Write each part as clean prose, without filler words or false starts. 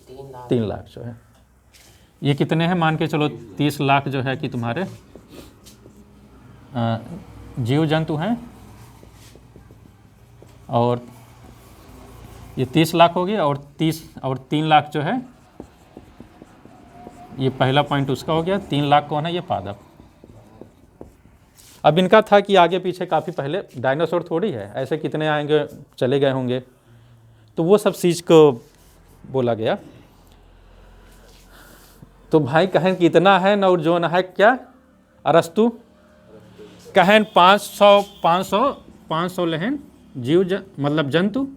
3 लाख जो है। ये कितने हैं मान के चलो 30 लाख जो है कि तुम्हारे जीव जंतु हैं, और ये 30 लाख हो गया, और 3 लाख जो है, ये पहला पॉइंट उसका हो गया। 3 लाख कौन है? ये पादप। अब इनका था कि आगे पीछे काफ़ी पहले डायनासोर थोड़ी है, ऐसे कितने आएंगे चले गए होंगे, तो वो सब चीज़ को बोला गया। तो भाई कहें कितना है न, और जो न है क्या अरस्तु कहें 500 लहन जीव मतलब जंतु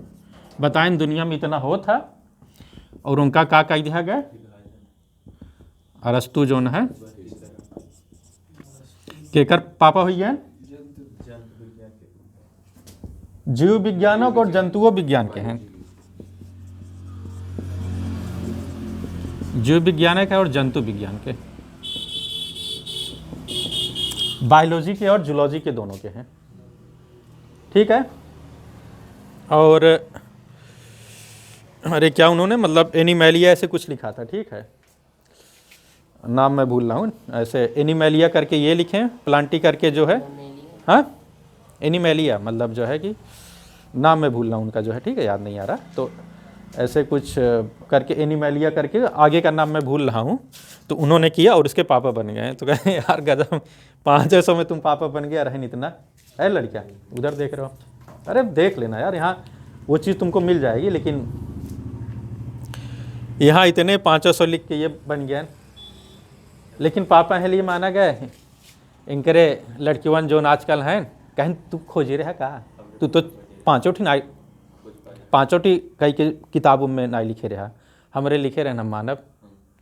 बताएं दुनिया में इतना हो था, और उनका का कह दिया गया अरस्तु जो न है केकर पापा हुई है? जीव विज्ञानक और जंतुओं विज्ञान के हैं। जीव विज्ञानक है और जंतु विज्ञान के, बायोलॉजी के और जूलॉजी के दोनों के हैं, ठीक है। और अरे क्या उन्होंने मतलब एनिमेलिया ऐसे कुछ लिखा था, ठीक है, नाम मैं भूल रहा हूँ, ऐसे एनिमेलिया करके ये लिखें, प्लांटी करके जो है, हाँ एनिमेलिया मतलब जो है कि नाम मैं भूल रहा हूँ उनका जो है, ठीक है, याद नहीं आ रहा, तो ऐसे कुछ करके एनिमेलिया करके आगे का नाम मैं भूल रहा हूँ, तो उन्होंने किया और उसके पापा बन गए। तो कहें यार गजब, 500 में तुम पापा बन गया, रहन इतना है लड़कियाँ, उधर देख रहे हो, अरे देख लेना यार, यहाँ वो चीज़ तुमको मिल जाएगी, लेकिन यहाँ इतने 500 लिख के ये बन गया, लेकिन पापा है लिए माना गया। इनकरे लड़कियों जो आजकल हैं कहें तू खोज रहा कहा, तू तो पाँचों कई के किताबों में ना लिखे रहा, हमरे लिखे रहे ना मानव,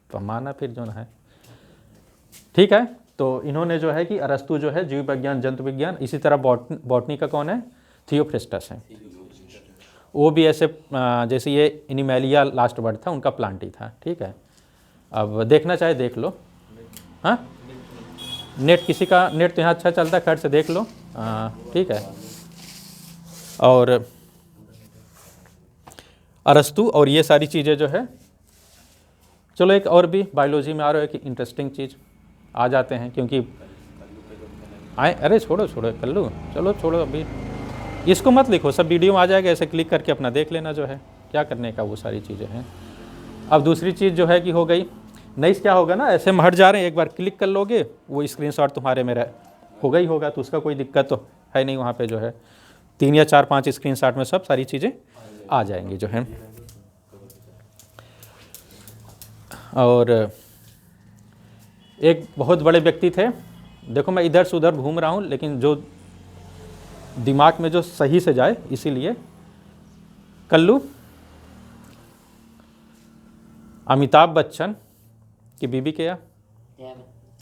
तो माना फिर जो है, ठीक है। तो इन्होंने जो है कि अरस्तु जो है जीव विज्ञान जंतु विज्ञान, इसी तरह बॉटनी का कौन है? थियोफ्रिस्टस है, वो भी ऐसे जैसे ये एनिमेलिया लास्ट वर्ड था उनका प्लांटी था, ठीक है। अब देखना चाहे देख लो, हाँ नेट किसी का नेट तो यहाँ अच्छा चलता है, खैर से देख लो, ठीक है। और अरस्तु और ये सारी चीज़ें जो है, चलो एक और भी बायोलॉजी में आ रहा है कि इंटरेस्टिंग चीज़ आ जाते हैं, क्योंकि आए अरे छोड़ो कल्लू, चलो छोड़ो अभी इसको मत लिखो, सब वीडियो में आ जाएगा, ऐसे क्लिक करके अपना देख लेना जो है, क्या करने का वो सारी चीज़ें हैं। अब दूसरी चीज़ जो है कि हो गई नहीं, क्या होगा ना, ऐसे में हट जा रहे हैं, एक बार क्लिक कर लोगे वो स्क्रीनशॉट तुम्हारे में होगा ही होगा, तो उसका कोई दिक्कत तो है नहीं, वहाँ पे जो है 3 या 4-5 स्क्रीनशॉट में सब सारी चीज़ें आ जाएंगी जो है। और एक बहुत बड़े व्यक्ति थे, देखो मैं इधर से उधर घूम रहा हूँ, लेकिन जो दिमाग में जो सही से जाए, इसीलिए कल्लू अमिताभ बच्चन की बीबी क्या?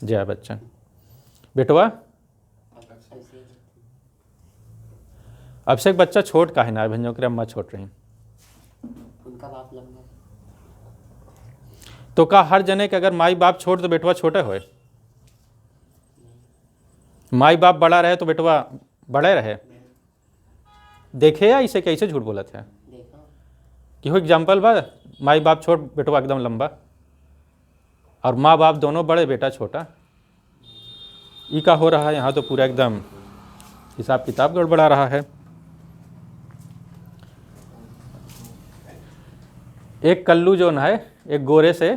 जया बच्चन। बेटवा अभिषेक बच्चा छोट का है ना, भंजों की अम्मा छोट रही, उनका बाप लंबा, तो का हर जने के अगर माई बाप छोट तो बेटवा छोटे होए, माई बाप बड़ा रहे तो बेटवा बड़े रहे, देखे या इसे कैसे झूठ बोला था कि हो एग्जाम्पल बा, माई बाप छोट बेटवा एकदम लंबा, और माँ बाप दोनों बड़े बेटा छोटा, ई का हो रहा है यहाँ, तो पूरा एकदम हिसाब किताब गड़बड़ा रहा है। एक कल्लू जो है एक गोरे से,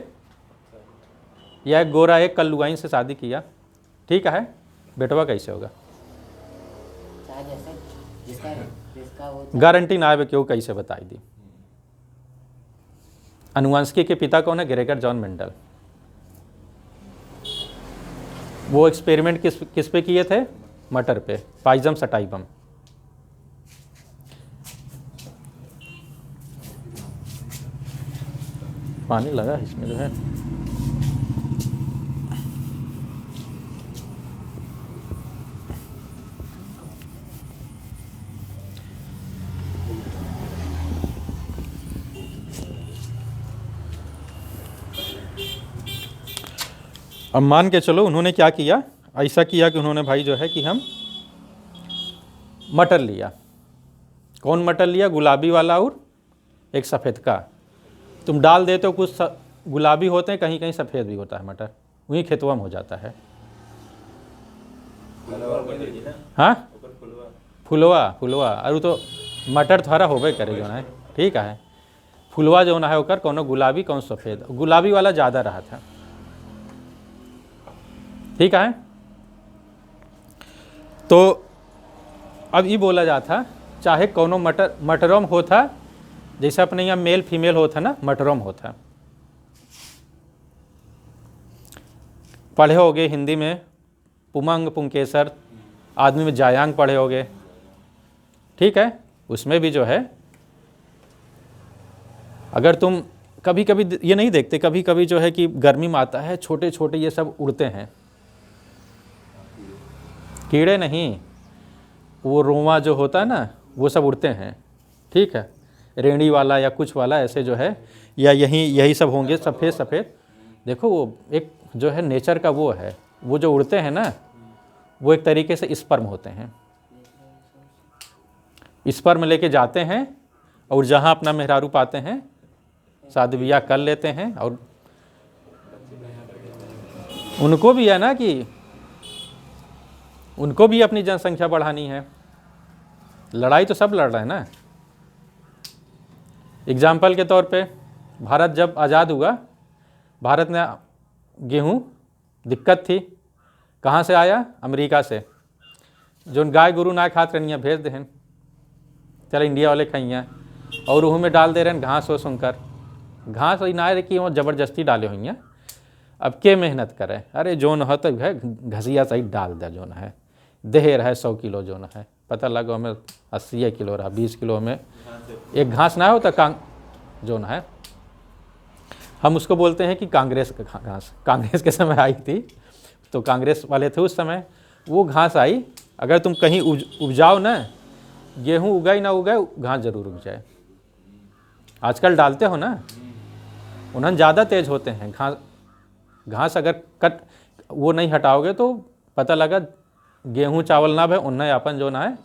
या एक गोरा एक कल्लुआइन से शादी किया, ठीक है, बेटवा कैसे होगा? गारंटी ना आवे क्यों, कैसे बताई दी। अनुवांशिकी के पिता कौन है? Gregor John Mendel. वो एक्सपेरिमेंट किस पे किए थे? मटर पे, पाइजम सटाइबम। पानी लगा इसमें जो है, अब मान के चलो उन्होंने क्या किया, ऐसा किया कि उन्होंने भाई जो है कि हम मटर लिया, कौन मटर लिया? गुलाबी वाला और एक सफ़ेद का, तुम डाल देते हो, कुछ गुलाबी होते हैं, कहीं कहीं सफ़ेद भी होता है मटर, वहीं खेतवा में हो जाता है। हाँ फुलवा फुलवा, अरे तो मटर थोड़ा होबे करे जो है, ठीक है। फुलवा जो है ओकर कोनो गुलाबी कौन सफ़ेद, गुलाबी वाला ज़्यादा रहा था, ठीक है। तो अब ये बोला जाता चाहे कोनो मटरों में होता, जैसे अपने यहाँ मेल फीमेल होता ना, मटरों में होता। पढ़े होगे हिंदी में पुमंग पुंकेसर, आदमी में जायांग पढ़े होगे, ठीक है। उसमें भी जो है, अगर तुम कभी कभी ये नहीं देखते, कभी कभी जो है कि गर्मी में आता है, छोटे छोटे ये सब उड़ते हैं, कीड़े नहीं, वो रोमा जो होता है ना, वो सब उड़ते हैं, ठीक है। रेंडी वाला या कुछ वाला ऐसे जो है, या यही सब होंगे सफ़ेद सफ़ेद। देखो वो एक जो है नेचर का वो है, वो जो उड़ते हैं ना, वो एक तरीके से स्पर्म होते हैं। स्पर्म लेके जाते हैं और जहाँ अपना मेहरारू पाते हैं शादी ब्याह कर लेते हैं। और उनको भी है ना कि उनको भी अपनी जनसंख्या बढ़ानी है, लड़ाई तो सब लड़ रहे हैं ना। एग्जाम्पल के तौर पे भारत जब आज़ाद हुआ, भारत ने गेहूँ दिक्कत थी, कहाँ से आया? अमेरिका से। जो गाय गुरु ना खात रहनिया भेज दें, चल इंडिया वाले खाइया, और उहू में डाल दे रहे हैं घास हो सुनकर, घास ही ना कि वो ज़बरदस्ती डाले हुई हैं। अब के मेहनत करें, अरे जोन है तो है घसिया सही डाल दे, जोन है देर है 100 किलो, जोन है पता लगा हमें 80 किलो रहा, 20 किलो में एक घास ना होता कांग जोन है, हम उसको बोलते हैं कि कांग्रेस का घास। कांग्रेस के समय आई थी तो कांग्रेस वाले थे उस समय, वो घास आई। अगर तुम कहीं उपजाओ ना, गेहूँ उगाई ना उगाए, घास जरूर उग जाए। आजकल डालते हो ना, उन्हें ज़्यादा तेज होते हैं घास अगर कट वो नहीं हटाओगे तो पता लगा गेहूँ चावल ना भाई उन्हें अपन जो ना है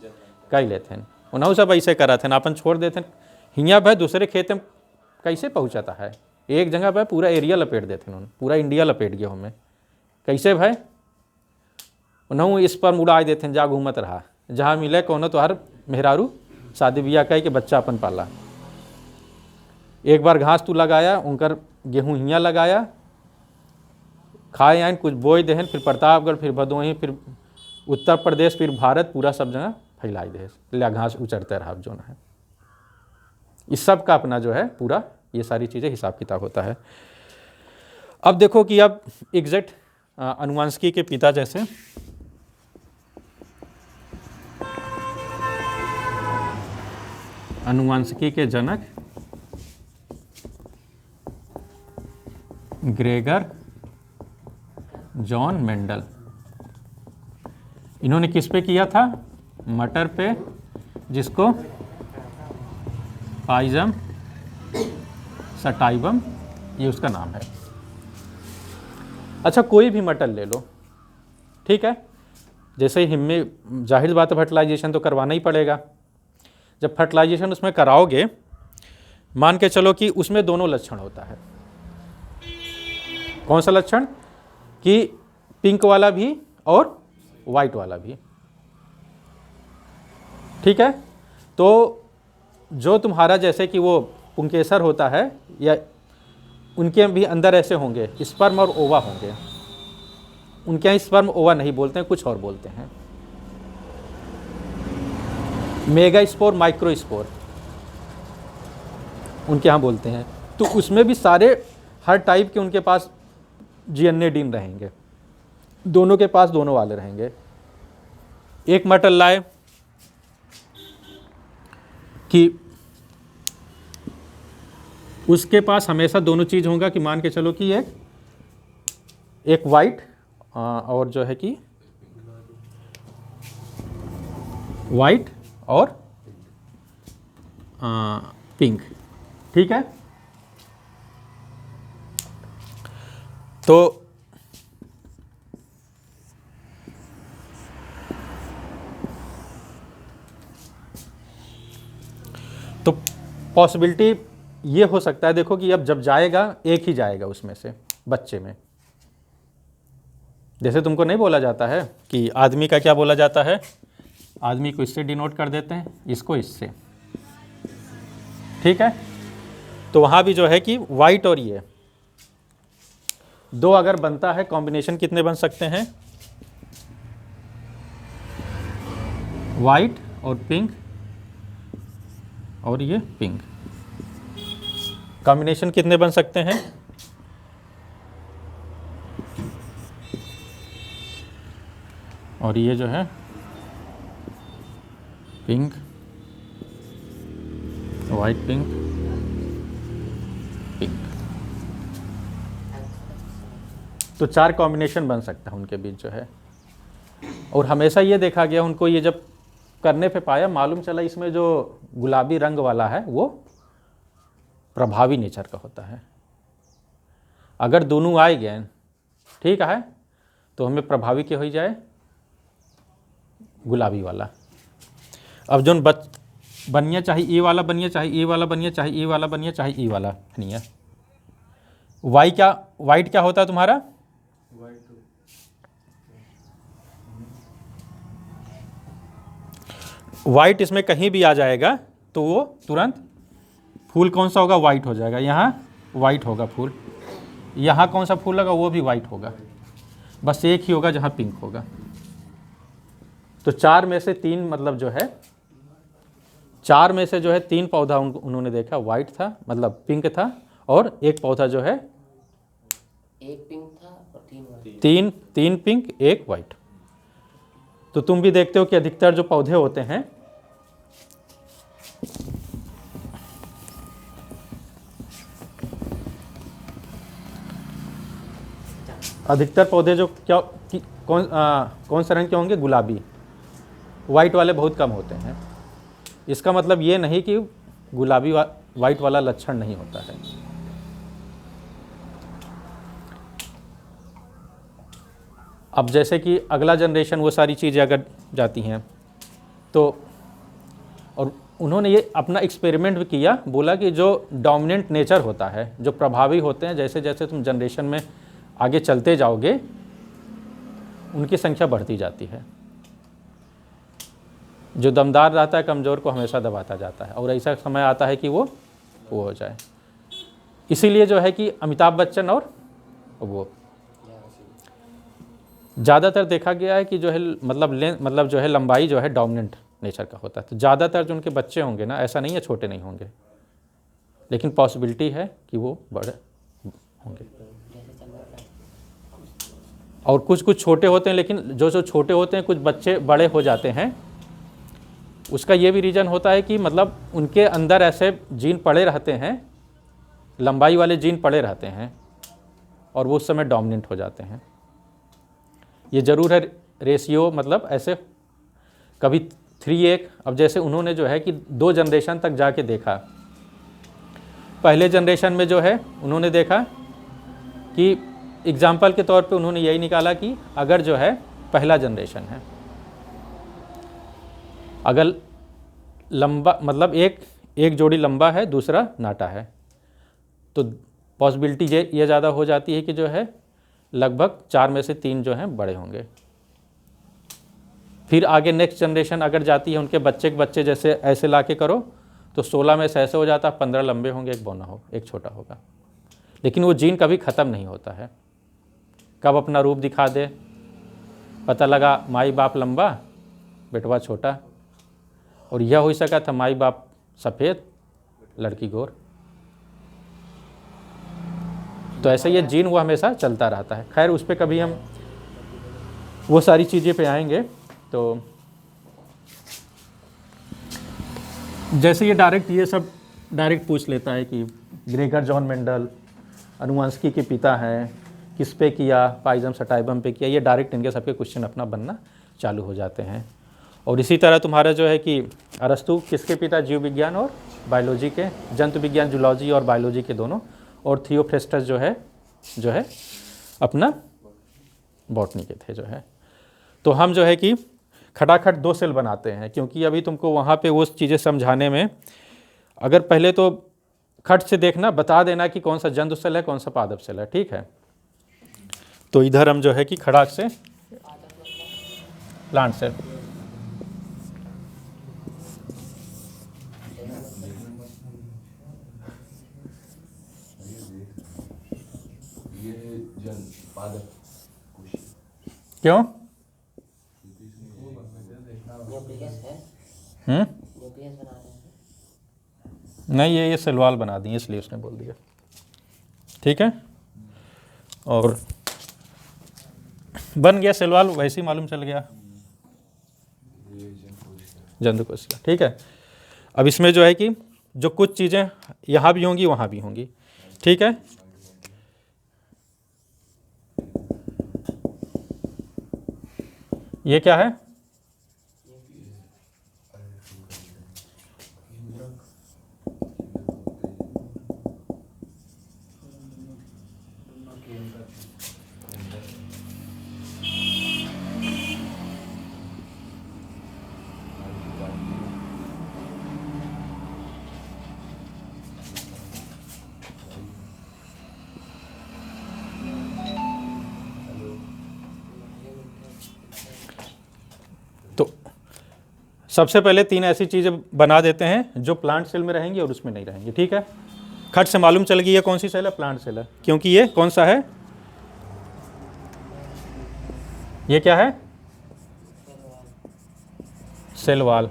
कई लेते हैं। उन्होंने सब ऐसे करा थे, अपन छोड़ देते हैं हियाँ भाई दूसरे खेत में कैसे पहुँचाता है, एक जगह भाई पूरा एरिया लपेट देते हैं, उन्होंने पूरा इंडिया लपेट गया हमें, कैसे भाई उन्होंने इस पर उड़ा देते हैं, जा घूमत रहा जहाँ मिले कोनो तो हर मेहरारू शादी ब्याह कह के बच्चा अपन पाला। एक बार घास तू लगाया, उनकर गेहूँ हियाँ लगाया, खाए आए कुछ बोई देहन, फिर प्रतापगढ़, फिर भदोही, फिर उत्तर प्रदेश, फिर भारत, पूरा सब जगह फैलाई दे, लिया घास उचरते रहा जो है। इस सब का अपना जो है पूरा ये सारी चीज़ें हिसाब किताब होता है। अब देखो कि अब एग्जैक्ट अनुवांशिकी के पिता जैसे अनुवांशिकी के जनक ग्रेगर जॉन मेंडल, इन्होंने किस पे किया था? मटर पे, जिसको पाइजम सटाइवम ये उसका नाम है। अच्छा कोई भी मटर ले लो, ठीक है, जैसे हिम्मे जाहिर बात है फर्टिलाइजेशन तो करवाना ही पड़ेगा। जब फर्टिलाइजेशन उसमें कराओगे, मान के चलो कि उसमें दोनों लक्षण होता है। कौन सा लक्षण? कि पिंक वाला भी और वाइट वाला भी, ठीक है। तो जो तुम्हारा जैसे कि वो पुंकेसर होता है, या उनके भी अंदर ऐसे होंगे स्पर्म और ओवा होंगे। उनके यहाँ स्पर्म ओवा नहीं बोलते हैं, कुछ और बोलते हैं, मेगा स्पोर माइक्रो स्पोर उनके यहाँ बोलते हैं। तो उसमें भी सारे हर टाइप के उनके पास जियन्नेडीन रहेंगे, दोनों के पास दोनों वाले रहेंगे। एक मटर लाए कि उसके पास हमेशा दोनों चीज़ होगा, कि मान के चलो कि एक वाइट और जो है कि वाइट और पिंक, ठीक है। तो पॉसिबिलिटी ये हो सकता है, देखो कि अब जब जाएगा एक ही जाएगा उसमें से बच्चे में। जैसे तुमको नहीं बोला जाता है कि आदमी का क्या बोला जाता है, आदमी को इससे डिनोट कर देते हैं, इसको इससे, ठीक है। तो वहाँ भी जो है कि वाइट और ये दो अगर बनता है कॉम्बिनेशन कितने बन सकते हैं, वाइट और पिंक और ये पिंक, कॉम्बिनेशन कितने बन सकते हैं, और ये जो है पिंक, वाइट, पिंक, पिंक। तो 4 कॉम्बिनेशन बन सकता है उनके बीच जो है। और हमेशा ये देखा गया, उनको ये जब करने पे पाया, मालूम चला इसमें जो गुलाबी रंग वाला है वो प्रभावी नेचर का होता है। अगर दोनों आए गए, ठीक है, तो हमें प्रभावी क्या हो जाए, गुलाबी वाला। अब जो बनिया चाहे ए वाला बनिया, चाहे ए वाला बनिया, चाहे ए वाला बनिया, चाहे ई वाला बनिया। वाइट क्या होता है तुम्हारा, वाइट इसमें कहीं भी आ जाएगा तो वो तुरंत फूल कौन सा होगा, वाइट हो जाएगा। यहाँ वाइट होगा फूल, यहाँ कौन सा फूल लगा वो भी वाइट होगा, बस एक ही होगा जहाँ पिंक होगा। तो 4 में से 3 मतलब जो है, 4 में से जो है 3 पौधा उन्होंने देखा वाइट था, मतलब पिंक था, और एक पौधा जो है एक पिंक था और 3 वाइट। 3 pink 1 white. तो तुम भी देखते हो कि अधिकतर जो पौधे होते हैं अधिकतर पौधे जो कौन से रंग के होंगे, गुलाबी। वाइट वाले बहुत कम होते हैं। इसका मतलब ये नहीं कि गुलाबी वाइट वाला लक्षण नहीं होता है। अब जैसे कि अगला जनरेशन वो सारी चीज़ें अगर जाती हैं तो, और उन्होंने ये अपना एक्सपेरिमेंट भी किया, बोला कि जो डोमिनेंट नेचर होता है, जो प्रभावी होते हैं, जैसे जैसे तुम जनरेशन में आगे चलते जाओगे उनकी संख्या बढ़ती जाती है। जो दमदार रहता है कमज़ोर को हमेशा दबाता जाता है, और ऐसा समय आता है कि वो हो जाए। इसीलिए जो है कि अमिताभ बच्चन और वो ज़्यादातर देखा गया है कि जो है मतलब जो है लंबाई जो है डोमिनेंट नेचर का होता है। तो ज़्यादातर जो उनके बच्चे होंगे ना, ऐसा नहीं है छोटे नहीं होंगे, लेकिन पॉसिबिलिटी है कि वो बड़े होंगे। और कुछ छोटे होते हैं, लेकिन जो छोटे होते हैं कुछ बच्चे बड़े हो जाते हैं। उसका ये भी रीज़न होता है कि मतलब उनके अंदर ऐसे जीन पड़े रहते हैं, लंबाई वाले जीन पड़े रहते हैं, और वो उस समय डोमिनेंट हो जाते हैं। ये ज़रूर है रेशियो, मतलब ऐसे कभी 3:1। अब जैसे उन्होंने जो है कि 2 जनरेशन तक जाके देखा। पहले जनरेशन में जो है उन्होंने देखा कि एग्जाम्पल के तौर पे उन्होंने यही निकाला कि अगर जो है पहला जनरेशन है, अगर लंबा मतलब एक जोड़ी लंबा है, दूसरा नाटा है, तो पॉसिबिलिटी ये ज़्यादा हो जाती है कि जो है लगभग 4 में से 3 जो हैं बड़े होंगे। फिर आगे नेक्स्ट जनरेशन अगर जाती है, उनके बच्चे के बच्चे जैसे ऐसे ला के करो तो 16 में से ऐसे हो जाता है, 15 लंबे होंगे, एक बौना होगा, एक छोटा होगा। लेकिन वो जीन कभी ख़त्म नहीं होता है, कब अपना रूप दिखा दे। पता लगा माई बाप लंबा, बेटवा छोटा, और यह हो सका था माई बाप सफ़ेद, लड़की गोर। तो ऐसे ये जीन वो हमेशा चलता रहता है। खैर उस पर कभी हम वो सारी चीज़ें पे आएंगे। तो जैसे ये सब डायरेक्ट पूछ लेता है कि ग्रेगर जॉन मेंडल अनुवांशिकी के पिता हैं, किस पे किया, पाइजम सटाइबम पे किया, ये डायरेक्ट इनके सबके क्वेश्चन अपना बनना चालू हो जाते हैं। और इसी तरह तुम्हारा जो है कि अरस्तु किसके पिता, जीव विज्ञान और बायोलॉजी के, जंतु विज्ञान जूलॉजी और बायोलॉजी के दोनों। और थियोफ्रेस्टस जो है अपना बॉटनी के थे जो है। तो हम जो है कि खटाखट 2 सेल बनाते हैं, क्योंकि अभी तुमको वहाँ पे वो चीज़ें समझाने में, अगर पहले तो खट से देखना, बता देना कि कौन सा जंतु सेल है, कौन सा पादप सेल है, ठीक है। तो इधर हम जो है कि खड़ाक से प्लांट सेल, क्यों? न्यूक्लियस है, हम्म, न्यूक्लियस बना रहे हैं। नहीं ये सेलवाल बना दिए इसलिए उसने बोल दिया, ठीक है। और बन गया सेलवाल, वैसे ही मालूम चल गया जंतु कोशिका, ठीक है। अब इसमें जो है कि जो कुछ चीज़ें यहाँ भी होंगी वहाँ भी होंगी, ठीक है। ये क्या है? तो सबसे पहले 3 ऐसी चीज़ें बना देते हैं जो प्लांट सेल में रहेंगी और उसमें नहीं रहेंगी, ठीक है। खट से मालूम चल गई ये कौन सी सेल है, प्लांट सेल है, क्योंकि ये कौन सा है, ये क्या है, सेल वाल,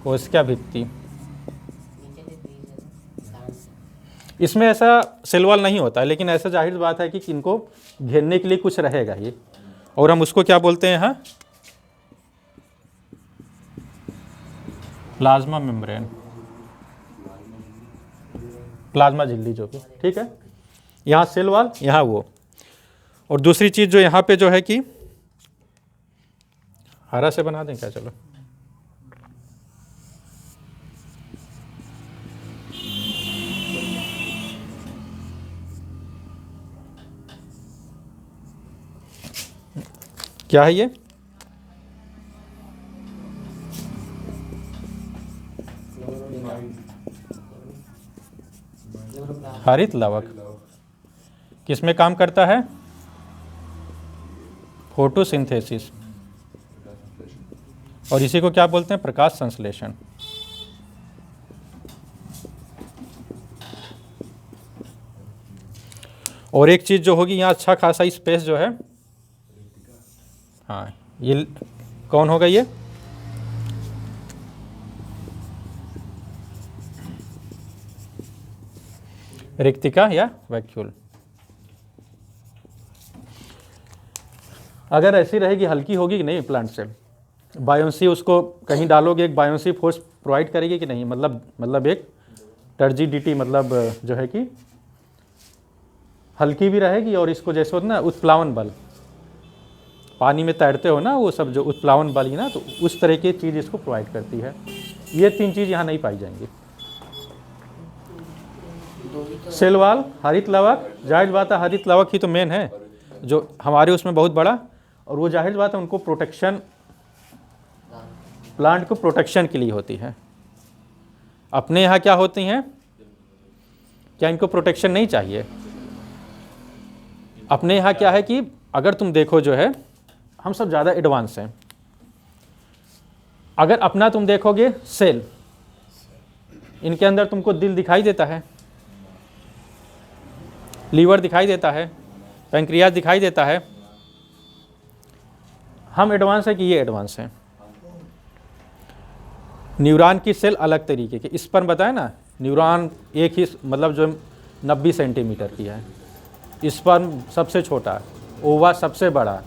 कोशिका भित्ति। नीचे से बीज है, प्लांट से। इसमें ऐसा सेल वाल नहीं होता है, लेकिन ऐसा जाहिर बात है कि इनको घेरने के लिए कुछ रहेगा ये, और हम उसको क्या बोलते हैं यहाँ, प्लाज्मा मेम्ब्रेन, प्लाज्मा झिल्ली जो भी, ठीक है। यहाँ सेल वाल, यहाँ वो। और दूसरी चीज़ जो यहाँ पे जो है कि हरा से बना दें क्या, चलो क्या है ये, हरित लवक, किसमें काम करता है, फोटोसिंथेसिस, और इसी को क्या बोलते हैं, प्रकाश संश्लेषण। और एक चीज़ जो होगी यहाँ अच्छा खासा स्पेस जो है, हाँ ये कौन होगा, ये रिक्तिका या वैक्यूल। अगर ऐसी रहेगी, हल्की होगी कि नहीं प्लांट सेल, बायोंसी उसको कहीं डालोगे, एक बायोंसी फोर्स प्रोवाइड करेगी कि नहीं, मतलब एक टर्जिडिटी, मतलब जो है कि हल्की भी रहेगी, और इसको जैसे होता ना उत्प्लावन बल, पानी में तैरते हो ना वो सब, जो उत्प्लावन बल ही ना, तो उस तरह की चीज़ इसको प्रोवाइड करती है। ये 3 चीज़ यहाँ नहीं पाई जाएंगी। सेल वाल, हरित लवक, जाहिर बात है हरित लवक ही तो मेन है जो हमारे उसमें बहुत बड़ा, और वो जाहिर बात है उनको प्रोटेक्शन, प्लांट को प्रोटेक्शन के लिए होती है। अपने यहाँ क्या होती हैं, क्या इनको प्रोटेक्शन नहीं चाहिए? अपने यहाँ क्या है कि अगर तुम देखो जो है, हम सब ज़्यादा एडवांस हैं। अगर अपना तुम देखोगे सेल, इनके अंदर तुमको दिल दिखाई देता है, लीवर दिखाई देता है, पैंक्रियाज दिखाई देता है। हम एडवांस है कि ये एडवांस है? न्यूरॉन की सेल अलग तरीके के, इस पर बताया ना, न्यूरॉन एक ही मतलब जो 90 सेंटीमीटर की है, स्पर्म सबसे छोटा, ओवा सबसे बड़ा।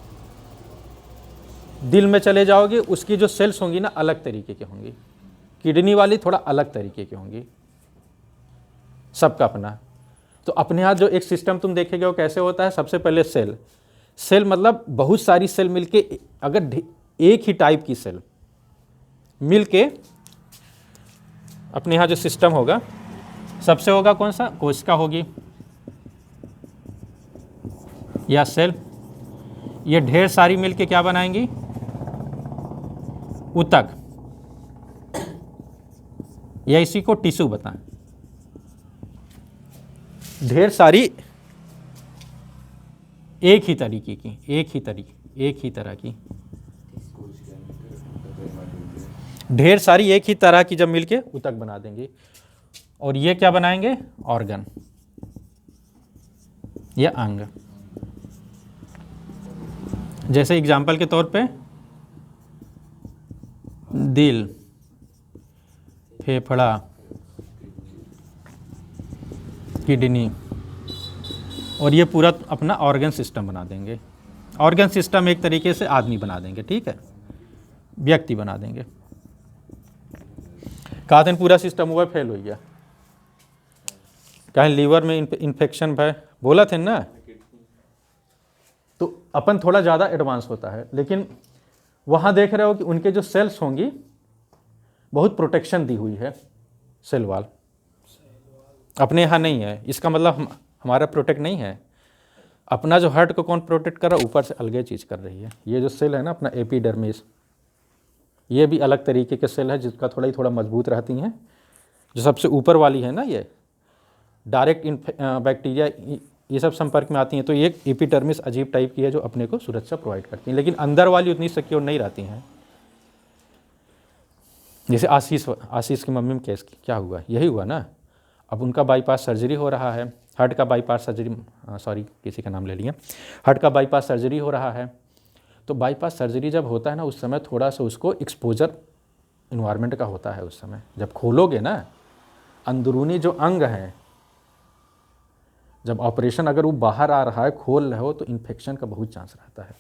दिल में चले जाओगे, उसकी जो सेल्स होंगी ना अलग तरीके की होंगी, किडनी वाली थोड़ा अलग तरीके की होंगी, सबका अपना। तो अपने यहाँ जो एक सिस्टम तुम देखेगे वो कैसे होता है, सबसे पहले सेल, सेल मतलब बहुत सारी सेल मिलके, अगर एक ही टाइप की सेल मिलके अपने यहाँ जो सिस्टम होगा, सबसे होगा कौन सा, कोशिका होगी या सेल, ये ढेर सारी मिलके क्या बनाएंगी, ऊतक, या इसी को टिश्यू बताएं, ढेर सारी एक ही तरह की ढेर सारी एक ही तरह की जब मिलके ऊतक बना देंगे, और ये क्या बनाएंगे? ऑर्गन या अंग। जैसे एग्जाम्पल के तौर पे दिल, फेफड़ा, किडनी, और ये पूरा अपना ऑर्गन सिस्टम बना देंगे। ऑर्गन सिस्टम एक तरीके से आदमी बना देंगे, ठीक है, व्यक्ति बना देंगे। कहा था पूरा सिस्टम हुआ फेल हो गया, कहीं लीवर में इन्फेक्शन है, बोला थे ना। तो अपन थोड़ा ज़्यादा एडवांस होता है, लेकिन वहाँ देख रहे हो कि उनके जो सेल्स होंगी बहुत प्रोटेक्शन दी हुई है, सेल वाल। अपने यहाँ नहीं है, इसका मतलब हमारा प्रोटेक्ट नहीं है। अपना जो हार्ट को कौन प्रोटेक्ट कर रहा है? ऊपर से अलग चीज़ कर रही है। ये जो सेल है ना अपना एपिडर्मिस, ये भी अलग तरीके के सेल है जिसका थोड़ा मजबूत रहती हैं। जो सबसे ऊपर वाली है ना, ये डायरेक्ट बैक्टीरिया ये सब संपर्क में आती हैं, तो ये एपिडर्मिस अजीब टाइप की है जो अपने को सुरक्षा प्रोवाइड करती हैं, लेकिन अंदर वाली उतनी सिक्योर नहीं रहती हैं। जैसे आशीष की मम्मी में केस क्या हुआ, यही हुआ ना। अब उनका बाईपास सर्जरी हो रहा है, हार्ट का बाईपास सर्जरी, सॉरी किसी का नाम ले लिया, हार्ट का बाईपास सर्जरी हो रहा है। तो बाईपास सर्जरी जब होता है ना, उस समय थोड़ा सा उसको एक्सपोजर इन्वायरमेंट का होता है। उस समय जब खोलोगे ना, अंदरूनी जो अंग है, जब ऑपरेशन अगर वो बाहर आ रहा है, खोल रहे हो, तो इन्फेक्शन का बहुत चांस रहता है,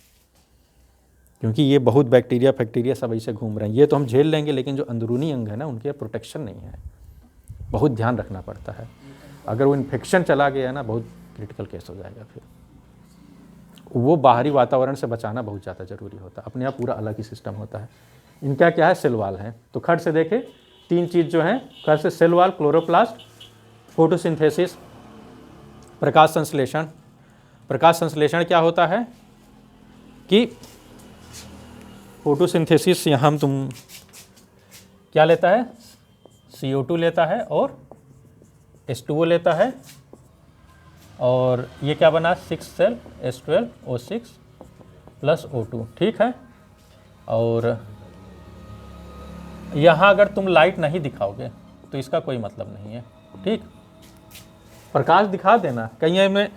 क्योंकि ये बहुत बैक्टीरिया फैक्टीरिया सब ऐसे घूम रहे हैं। ये तो हम झेल लेंगे, लेकिन जो अंदरूनी अंग है ना, उनके प्रोटेक्शन नहीं है, बहुत ध्यान रखना पड़ता है। अगर वो इन्फेक्शन चला गया ना, बहुत क्रिटिकल केस हो जाएगा। फिर वो बाहरी वातावरण से बचाना बहुत ज़्यादा ज़रूरी होता है। अपने यहाँ पूरा अलग ही सिस्टम होता है। इनका क्या है? सेल वाल है। तो खट से देखें, तीन चीज़ जो है, खट से सेल वाल, क्लोरोप्लास्ट, फोटोसिंथेसिस, प्रकाश संश्लेषण। प्रकाश संश्लेषण क्या होता है कि फोटोसिंथेसिस, यहाँ हम तुम क्या लेता है? CO2 लेता है और H2O लेता है, और ये क्या बना? 6 सेल H12O6 प्लस O2, ठीक है। और यहाँ अगर तुम लाइट नहीं दिखाओगे तो इसका कोई मतलब नहीं है, ठीक। प्रकाश दिखा देना। कहीं में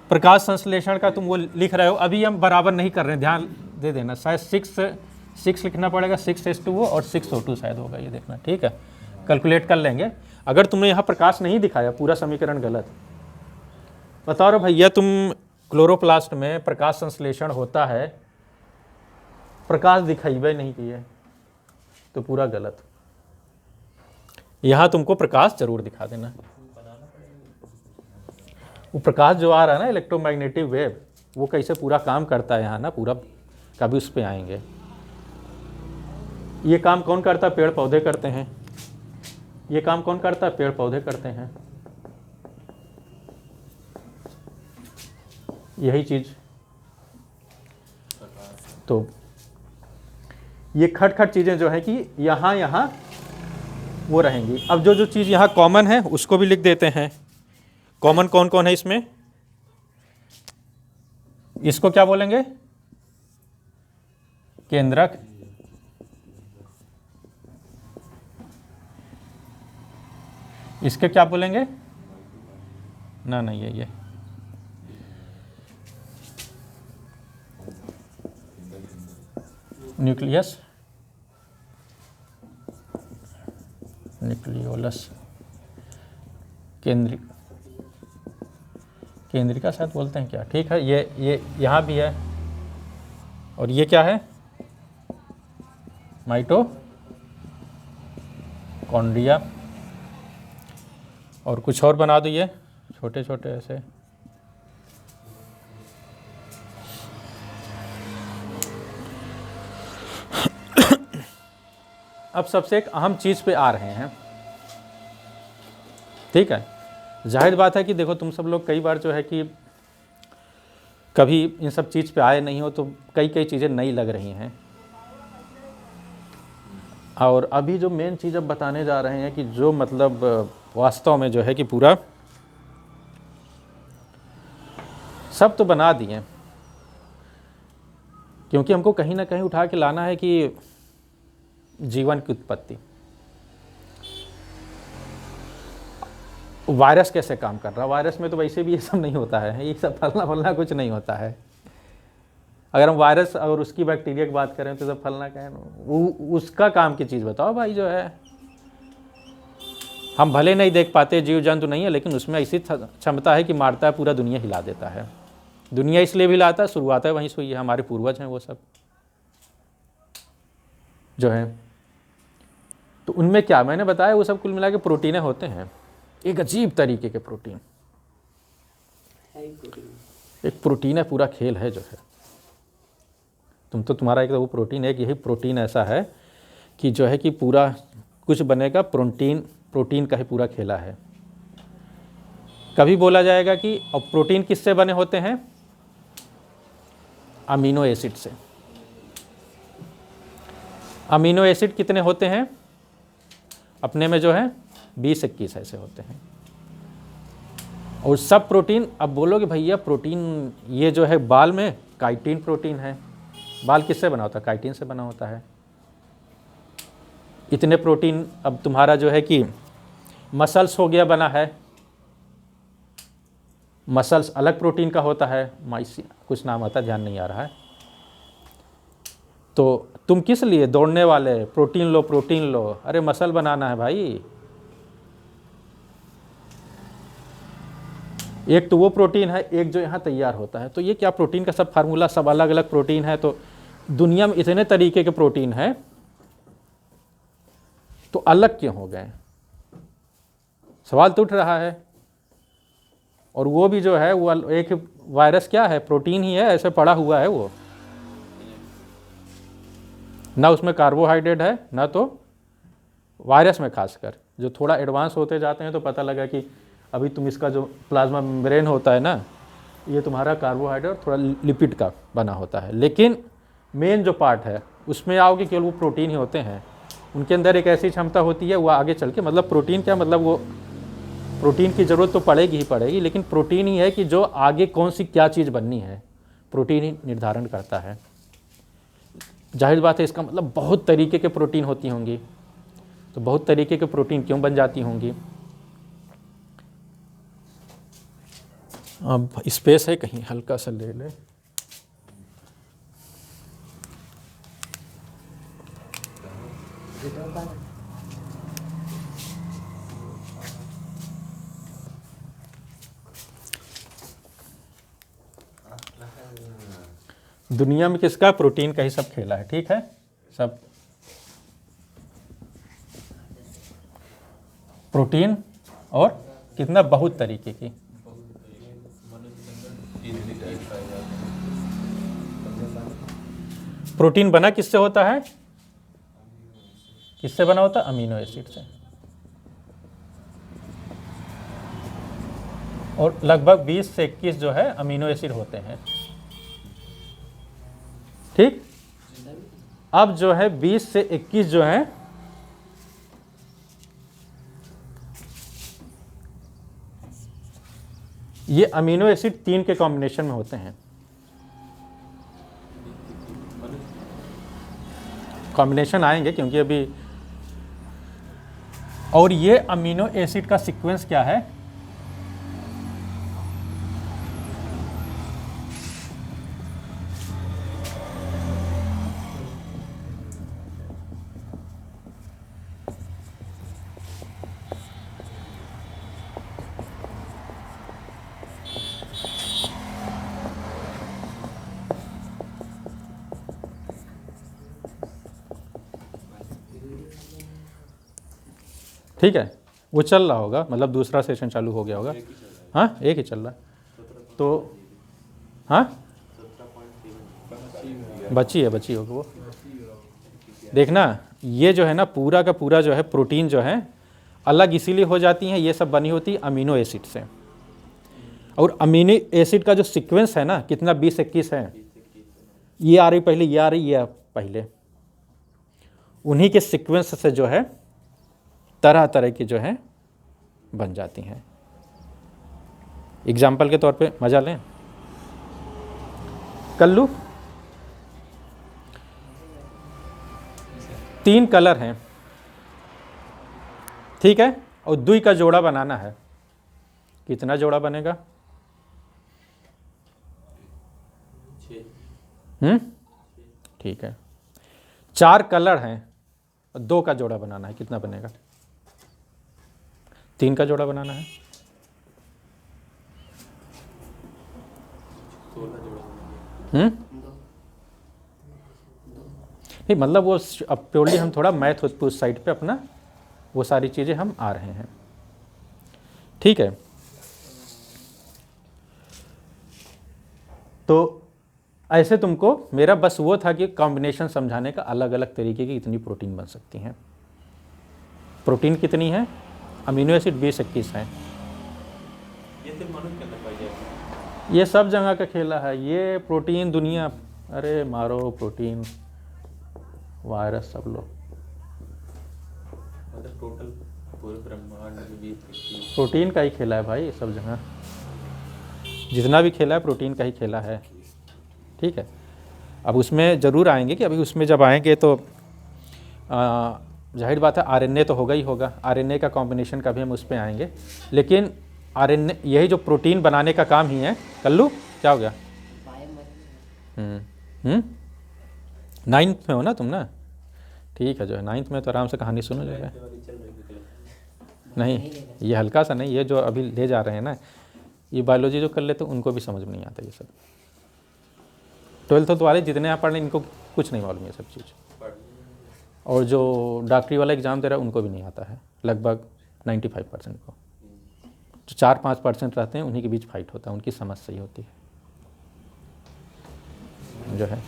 प्रकाश संश्लेषण का तुम वो लिख रहे हो, अभी हम बराबर नहीं कर रहे हैं, ध्यान दे देना। शायद 6 लिखना पड़ेगा, 6 H2O और 6 O2 शायद होगा, ये देखना, ठीक है। कैलकुलेट कर लेंगे। अगर तुमने यहाँ प्रकाश नहीं दिखाया, पूरा समीकरण गलत। बताओ रे भैया, तुम क्लोरोप्लास्ट में प्रकाश संश्लेषण होता है, प्रकाश दिखाइबे नहीं किए, तो पूरा गलत। यहाँ तुमको प्रकाश जरूर दिखा देना। वो प्रकाश जो आ रहा है ना, इलेक्ट्रोमैग्नेटिक वेव, वो कैसे पूरा काम करता है यहाँ ना, पूरा कभी उस पर आएंगे। ये काम कौन करता है? पेड़ पौधे करते हैं। ये काम कौन करता है? पेड़ पौधे करते हैं। यही चीज। तो ये खट चीजें जो है कि यहाँ वो रहेंगी। अब जो चीज यहाँ कॉमन है उसको भी लिख देते हैं। कॉमन कौन कौन है इसमें? इसको क्या बोलेंगे? केंद्रक। इसके क्या बोलेंगे? ना नहीं है ये न्यूक्लियस, न्यूक्लियोलस, केंद्रिका शायद बोलते हैं क्या, ठीक है। ये यहाँ भी है। और ये क्या है? माइटोकॉन्ड्रिया। और कुछ और बना दो, ये छोटे छोटे ऐसे। अब सबसे एक अहम चीज पे आ रहे हैं, ठीक है। जाहिर बात है कि देखो, तुम सब लोग कई बार जो है कि कभी इन सब चीज पे आए नहीं हो, तो कई चीजें नई लग रही हैं। और अभी जो मेन चीज़ अब बताने जा रहे हैं कि जो मतलब वास्तव में जो है कि पूरा सब तो बना दिए, क्योंकि हमको कहीं ना कहीं उठा के लाना है कि जीवन की उत्पत्ति, वायरस कैसे काम कर रहा है। वायरस में तो वैसे भी ये सब नहीं होता है, ये सब फलना फलना कुछ नहीं होता है। अगर हम वायरस और उसकी बैक्टीरिया की बात करें तो सब फलना क्या है, वो उसका काम की चीज़ बताओ भाई। जो है हम भले नहीं देख पाते, जीव जंतु नहीं है, लेकिन उसमें ऐसी क्षमता है कि मारता है पूरा दुनिया हिला देता है। दुनिया इसलिए भी हिलाता है, शुरुआत है वहीं से हुई है, हमारे पूर्वज हैं वो सब जो है। तो उनमें क्या मैंने बताया, वो सब कुल मिला के प्रोटीनें होते हैं, एक अजीब तरीके के प्रोटीन। एक प्रोटीन है, पूरा खेल है जो है। तुम्हारा एक तो वो प्रोटीन है, यही प्रोटीन ऐसा है कि जो है कि पूरा कुछ बनेगा, प्रोटीन का ही पूरा खेला है। कभी बोला जाएगा कि अब प्रोटीन किससे बने होते हैं, अमीनो एसिड से। अमीनो एसिड कितने होते हैं अपने में, जो है 20-21 ऐसे होते हैं। और सब प्रोटीन, अब बोलोगे भैया प्रोटीन ये जो है बाल में काइटिन प्रोटीन है, बाल किससे बना होता है, काइटिन से बना होता है। इतने प्रोटीन, अब तुम्हारा जो है कि मसल्स हो गया बना है, मसल्स अलग प्रोटीन का होता है, माइसी कुछ नाम आता है, ध्यान नहीं आ रहा है। तो तुम किस लिए दौड़ने वाले प्रोटीन लो प्रोटीन लो, अरे मसल बनाना है भाई। एक तो वो प्रोटीन है, एक जो यहाँ तैयार होता है। तो ये क्या प्रोटीन का सब फार्मूला, सब अलग अलग प्रोटीन है। तो दुनिया में इतने तरीके के प्रोटीन है, तो अलग क्यों हो गए, सवाल तो उठ रहा है। और वो भी जो है वो एक वायरस क्या है, प्रोटीन ही है, ऐसे पड़ा हुआ है वो, ना उसमें कार्बोहाइड्रेट है ना तो वायरस में खासकर जो थोड़ा एडवांस होते जाते हैं तो पता लगा कि अभी तुम इसका जो प्लाज्मा मेम्ब्रेन होता है ना, ये तुम्हारा कार्बोहाइड्रेट थोड़ा लिपिड का बना होता है, लेकिन मेन जो पार्ट है उसमें आओगे केवल वो प्रोटीन ही होते हैं। उनके अंदर एक ऐसी क्षमता होती है वो आगे चल के, मतलब प्रोटीन क्या, मतलब वो प्रोटीन की ज़रूरत तो पड़ेगी ही पड़ेगी, लेकिन प्रोटीन ही है कि जो आगे कौन सी क्या चीज़ बननी है, प्रोटीन ही निर्धारण करता है। जाहिर बात है, इसका मतलब बहुत तरीके के प्रोटीन होती होंगी। तो बहुत तरीके के प्रोटीन क्यों बन जाती होंगी। अब स्पेस है कहीं, हल्का सा ले ले। दुनिया में किसका, प्रोटीन का ही सब खेला है, ठीक है। सब प्रोटीन और कितना बहुत तरीके की। प्रोटीन बना किससे होता है, किससे बना होता है, अमीनो एसिड से। और लगभग 20 से 21 जो है अमीनो एसिड होते हैं, ठीक। अब जो है 20 से 21 जो है ये अमीनो एसिड 3 के कॉम्बिनेशन में होते हैं। कॉम्बिनेशन आएंगे क्योंकि अभी, और ये अमीनो एसिड का सीक्वेंस क्या है, ठीक है। वो चल रहा होगा, मतलब दूसरा सेशन चालू हो गया होगा। हाँ, एक ही चल रहा है। तो हाँ, बची होगी वो। देखना, ये जो है ना पूरा का पूरा जो है प्रोटीन जो है अलग इसीलिए हो जाती हैं, ये सब बनी होती है अमीनो एसिड से। और अमीनो एसिड का जो सीक्वेंस है ना, कितना 20-21 है, ये आ रही पहले, ये आ रही, ये पहले, उन्हीं के सीक्वेंस से जो है तरह तरह की जो है बन जाती हैं। एग्जाम्पल के तौर पे मजा लें, कल्लू 3 कलर हैं, ठीक है, और 2 का जोड़ा बनाना है। कितना जोड़ा बनेगा? 6। ठीक है। 4 कलर हैं और 2 का जोड़ा बनाना है, कितना बनेगा? 3 का जोड़ा बनाना है। 16 नहीं, मतलब वो अब प्योरली हम थोड़ा मैथ उस साइड पे अपना वो सारी चीज़ें हम आ रहे हैं, ठीक है। तो ऐसे तुमको मेरा बस वो था कि कॉम्बिनेशन समझाने का, अलग अलग तरीके की इतनी प्रोटीन बन सकती हैं। प्रोटीन कितनी है? अमीनो एसिड 20-21 हैं। ये सब जगह का खेला है ये प्रोटीन दुनिया। अरे मारो प्रोटीन वायरस सब लोग, टोटल पूरे ब्रह्मांड में प्रोटीन का ही खेला है भाई, सब जगह जितना भी खेला है प्रोटीन का ही खेला है, ठीक है। अब उसमें ज़रूर आएंगे कि अभी उसमें जब आएंगे तो जाहिर बात है आरएनए तो होगा ही होगा, आरएनए का कॉम्बिनेशन का भी हम उस पर आएंगे। लेकिन आरएनए यही जो प्रोटीन बनाने का काम ही है। कल्लू क्या हो गया? 9th में हो ना तुम ना? ठीक है, जो है 9th में तो आराम से कहानी सुनो जाएगा। नहीं, ये हल्का सा नहीं, ये जो अभी ले जा रहे हैं ना, ये बायोलॉजी जो कर लेते उनको भी समझ में नहीं आता ये सब। 12th वाले जितने यहाँ पढ़ रहे इनको कुछ नहीं मालूम ये सब चीज़, और जो डॉक्टरी वाला एग्ज़ाम दे रहा है उनको भी नहीं आता है, लगभग 95% को। जो 4-5% रहते हैं उन्हीं के बीच फाइट होता है, उनकी समझ सही होती है जो है।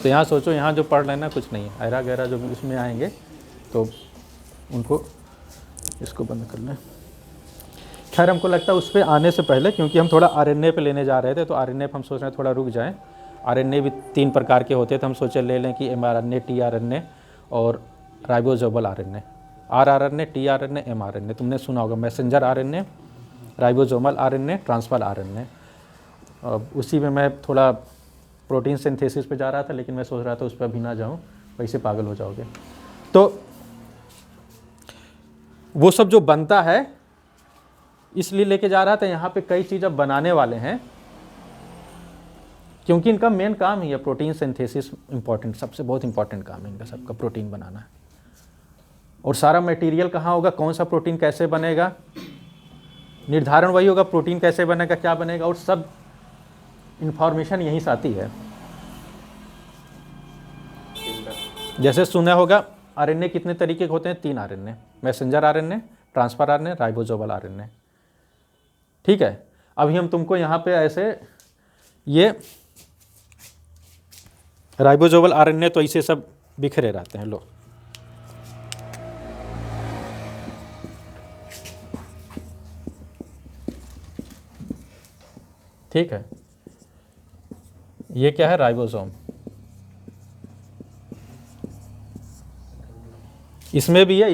तो यहाँ सोचो, यहाँ जो पढ़ रहे हैं ना कुछ नहीं है, ऐरा गैरा जो इसमें आएंगे तो उनको इसको बंद कर लें। खैर हमको लगता है उस पर आने से पहले, क्योंकि हम थोड़ा आरएनए पे लेने जा रहे थे, तो आरएनए पे हम सोच रहे हैं थोड़ा रुक जाएं। आरएनए भी 3 प्रकार के होते थे, हम सोचे ले लें कि mRNA, tRNA और ribosomal RNA. rRNA, tRNA, mRNA तुमने सुना होगा, messenger RNA, ribosomal RNA, transfer RNA. उसी में मैं थोड़ा प्रोटीन सिंथेसिस पे जा रहा था, लेकिन मैं सोच रहा था उस पर भी ना जाऊँ, वैसे पागल हो जाओगे। तो वो सब जो बनता है इसलिए लेके जा रहा था। यहाँ पे कई चीज़ अब बनाने वाले हैं, क्योंकि इनका मेन काम ही है प्रोटीन सिंथेसिस। इंपॉर्टेंट, सबसे बहुत इंपॉर्टेंट काम है इनका सबका, प्रोटीन बनाना है। और सारा मटेरियल कहाँ होगा, कौन सा प्रोटीन कैसे बनेगा, निर्धारण वही होगा, प्रोटीन कैसे बनेगा, क्या बनेगा, और सब इंफॉर्मेशन यहीं से आती है। जैसे सुना होगा आरएनए कितने तरीके के होते हैं? 3 RNA, messenger RNA, transfer RNA, ribosomal RNA, ठीक है। अभी हम तुमको यहाँ पे ऐसे ये राइबोसोमल आरएनए तो ऐसे सब बिखरे रहते हैं, लो ठीक है। ये क्या है? राइबोसोम। इसमें भी है